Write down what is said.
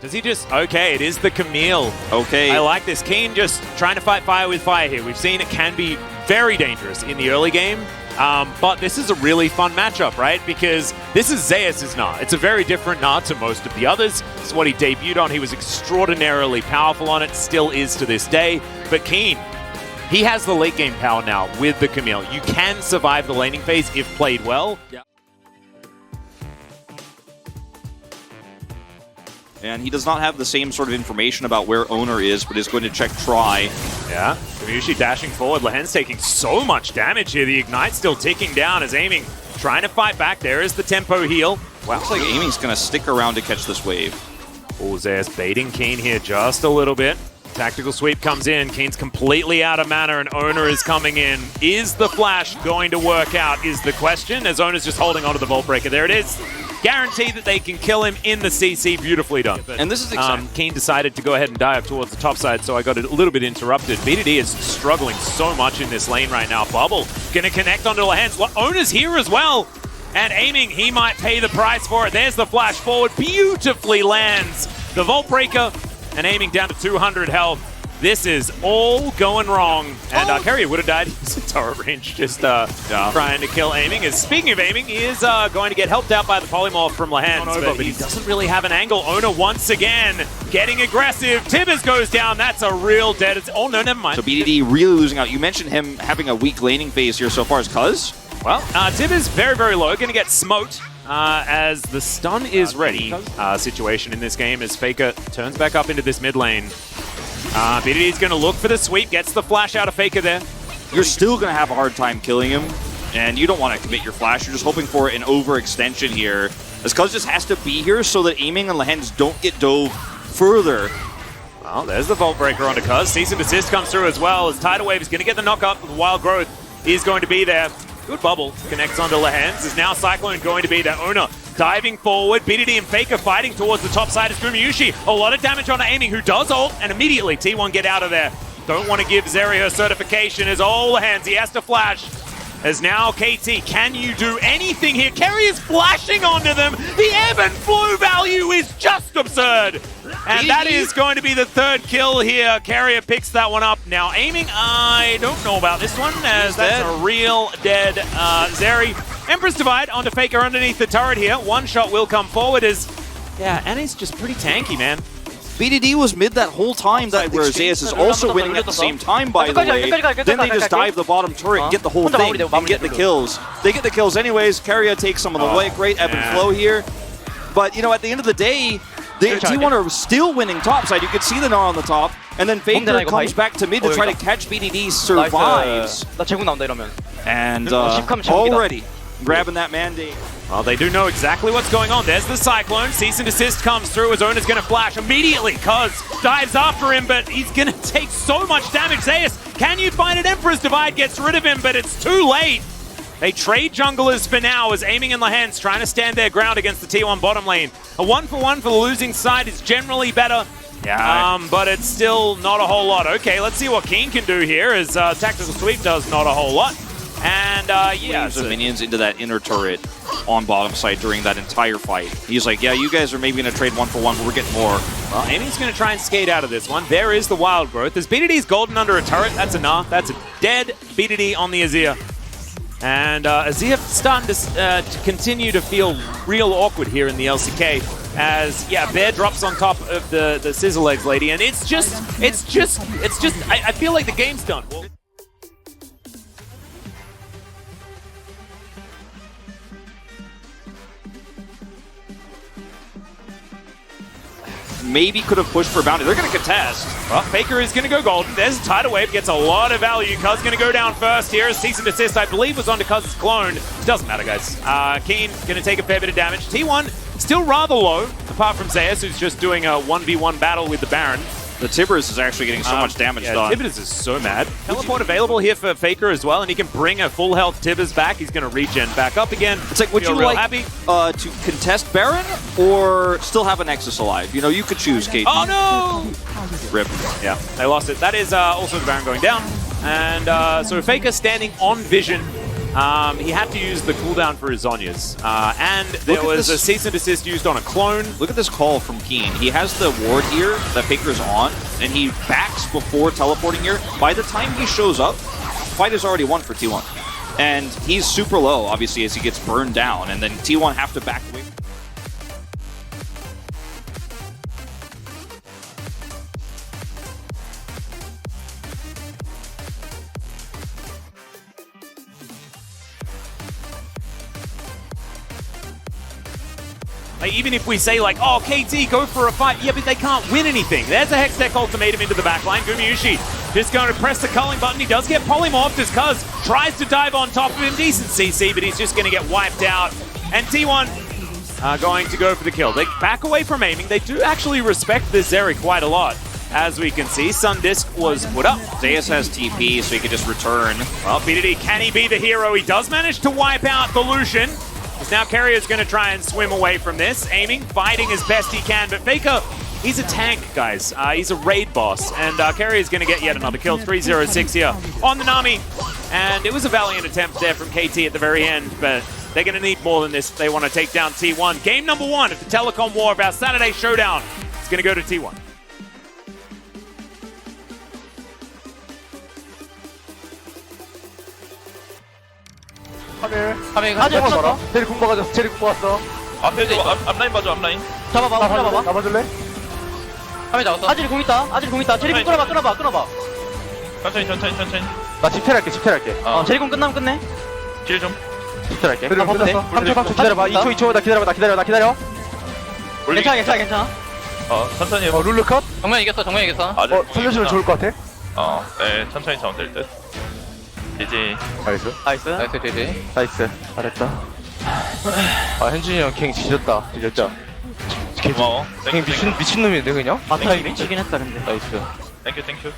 Does he just... Okay, it is the Camille. Okay. I like this. Keen just trying to fight fire with fire here. We've seen it can be very dangerous in the early game. But this is a really fun matchup, right? Because this is Zeus' Gnar. It's a very different Gnar to most of the others. This is what he debuted on. He was extraordinarily powerful on it, still is to this day. But Keen, he has the late game power now with the Camille. You can survive the laning phase if played well. Yeah. And he does not have the same sort of information about where Owner is, but is going to check try. Yeah, usually dashing forward. Lehen's taking so much damage here. The Ignite still ticking down as Aiming trying to fight back. There is the tempo heal. Wow. Looks like Aiming's going to stick around to catch this wave. Oh, Zeus baiting Keen here just a little bit. Tactical sweep comes in. Keen's completely out of mana and Owner is coming in. Is the flash going to work out is the question, as Owner's just holding onto the Vault Breaker. There it is. Guaranteed that they can kill him in the CC. Beautifully done. And this is exactly... Keen decided to go ahead and dive towards the top side, so I got a little bit interrupted. BDD is struggling so much in this lane right now. Bubble gonna connect onto Lehen's. Owner's here as well. And Aiming, he might pay the price for it. There's the flash forward. Beautifully lands the Vault Breaker. And Aiming down to 200 health. This is all going wrong. And Carrier would have died. He's in turret range, just trying to kill Aiming. As speaking of Aiming, he is going to get helped out by the Polymorph from Lehens, but he doesn't really have an angle. Owner once again getting aggressive. Tibbers goes down. That's a real dead. Oh, no, never mind. So BDD really losing out. You mentioned him having a weak laning phase here so far. Is Cuz? Well, Tibbers very, very low. Going to get smoked. As the stun is ready situation in this game as Faker turns back up into this mid lane. BDD's going to look for the sweep, gets the flash out of Faker there. You're still going to have a hard time killing him, and you don't want to commit your flash. You're just hoping for an overextension here. As Cuz just has to be here so that Aiming and Lehens don't get dove further. Well, there's the Vault Breaker onto Cuz. Cease and desist comes through as well as Tidal Wave is going to get the knock up. Wild Growth is going to be there. Good bubble. Connects onto Lehens. Is now Cyclone going to be the Owner. Diving forward. BDD and Faker fighting towards the top side of Gumayushi. A lot of damage on Aiming, who does ult, and immediately T1 get out of there. Don't want to give Zeri her certification as all Lehens. He has to flash. As now KT, can you do anything here? Kerry is flashing onto them. The ebb and flow value is just absurd. And that is going to be the third kill here. Carrier picks that one up. Now Aiming, I don't know about this one, as that's a real dead Zeri. Empress Divide onto Faker underneath the turret here. One shot will come forward as, yeah, Annie's just pretty tanky, man. BDD was mid that whole time, that where Zeus is also winning at the same time, by the way. Then they just dive the bottom turret, get the whole thing, and get the kills. They get the kills anyways. Carrier takes some of the way. Great ebb and flow here. But, you know, at the end of the day, the T1 are still winning topside. You can see the Gnar on the top, and then Faker comes back to mid to try to catch BDD, survives. And already grabbing that mandate. Well, they do know exactly what's going on. There's the Cyclone. Cease and desist comes through. His owner's going to flash immediately. Cuz dives after him, but he's going to take so much damage. Zeus, can you find it? Emperor's Divide gets rid of him, but it's too late. They trade junglers for now as Aiming in Lehens trying to stand their ground against the T1 bottom lane. A 1-for-1 for the losing side is generally better. Yeah. But it's still not a whole lot. Okay, let's see what Keen can do here as Tactical Sweep does not a whole lot. And yeah, the minions into that inner turret on bottom side during that entire fight. He's like, yeah, you guys are maybe going to trade 1-for-1, but we're getting more. Well, Aiming's going to try and skate out of this one. There is the Wild Growth. There's BDD's Golden under a turret. That's a Gnar. That's a dead BDD on the Azir. And Azir starting to continue to feel real awkward here in the LCK. As, yeah, Bear drops on top of the Scissor Legs lady. And it's just, I feel like the game's done. Maybe could have pushed for bounty. They're going to contest. Well, Faker is going to go golden. There's a Tidal Wave, gets a lot of value. Cuz going to go down first here. Cease and desist, I believe, was onto Cuz's clone. Doesn't matter, guys. Keen going to take a fair bit of damage. T1 still rather low, apart from Zeus, who's just doing a 1v1 battle with the Baron. The Tibbers is actually getting so much damage done. Tibbers is so mad. Teleport available here for Faker as well, and he can bring a full health Tibbers back. He's going to regen back up again. It's like, would you like to contest Baron or still have a Nexus alive? You know, you could choose, Kate. Oh no! Rip. Yeah, they lost it. That is also the Baron going down. And so Faker standing on vision. he had to use the cooldown for his Zhonya's. And there was a cease and desist used on a clone. Look at this call from Keen. He has the ward here that Faker's on, and he backs before teleporting here. By the time he shows up, fight is already won for T1. And he's super low, obviously, as he gets burned down, and then T1 have to back away. Like, even if we say like, oh, KT, go for a fight, yeah, but they can't win anything. There's a Hextech ultimatum into the backline. Gumayushi just going to press the culling button. He does get polymorphed as Cuz tries to dive on top of him. Decent CC, but he's just going to get wiped out. And T1 are going to go for the kill. They back away from aiming. They do actually respect this Zeri quite a lot. As we can see, Sundisk was put up. Zeus has TP, so he can just return. Well, BDD, can he be the hero? He does manage to wipe out the Lucian. Now Carrier's going to try and swim away from this, aiming, fighting as best he can, but Faker, he's a tank, guys. He's a raid boss, and Carrier's going to get yet another kill, 3-0-6 here on the Nami. And it was a valiant attempt there from KT at the very end, but they're going to need more than this if they want to take down T1. Game number 1 of the Telecom War of our Saturday Showdown. It's going to go to T1. 하늘 봤어? 제리 궁 박아줘. 제리 궁 박았어. 앞라인 봐줘 앞라인. 잡아봐. 잡아줄래? 하늘 나왔어. 아질 궁 있다. 아질 궁 있다. 제리 궁 끊어봐. 천천히. 나 집텔할게. 제리 궁 끝나면 끝내. 길 좀. 집텔할게. 끝났어. 3초 기다려봐. 2초 나 기다려. 괜찮아. 천천히. 룰루 컷? 정면 이겼어. 살려주면 좋을 것 같아. 네, 천천히 잡으면 될 듯. 이제 나이스. 되지. 나이스. 잘했다. 현준이 형 갱 지렸다. 고마워. 갱 미친놈인데 그냥? 마타이 미치긴 했다 근데. 나이스. 땡큐.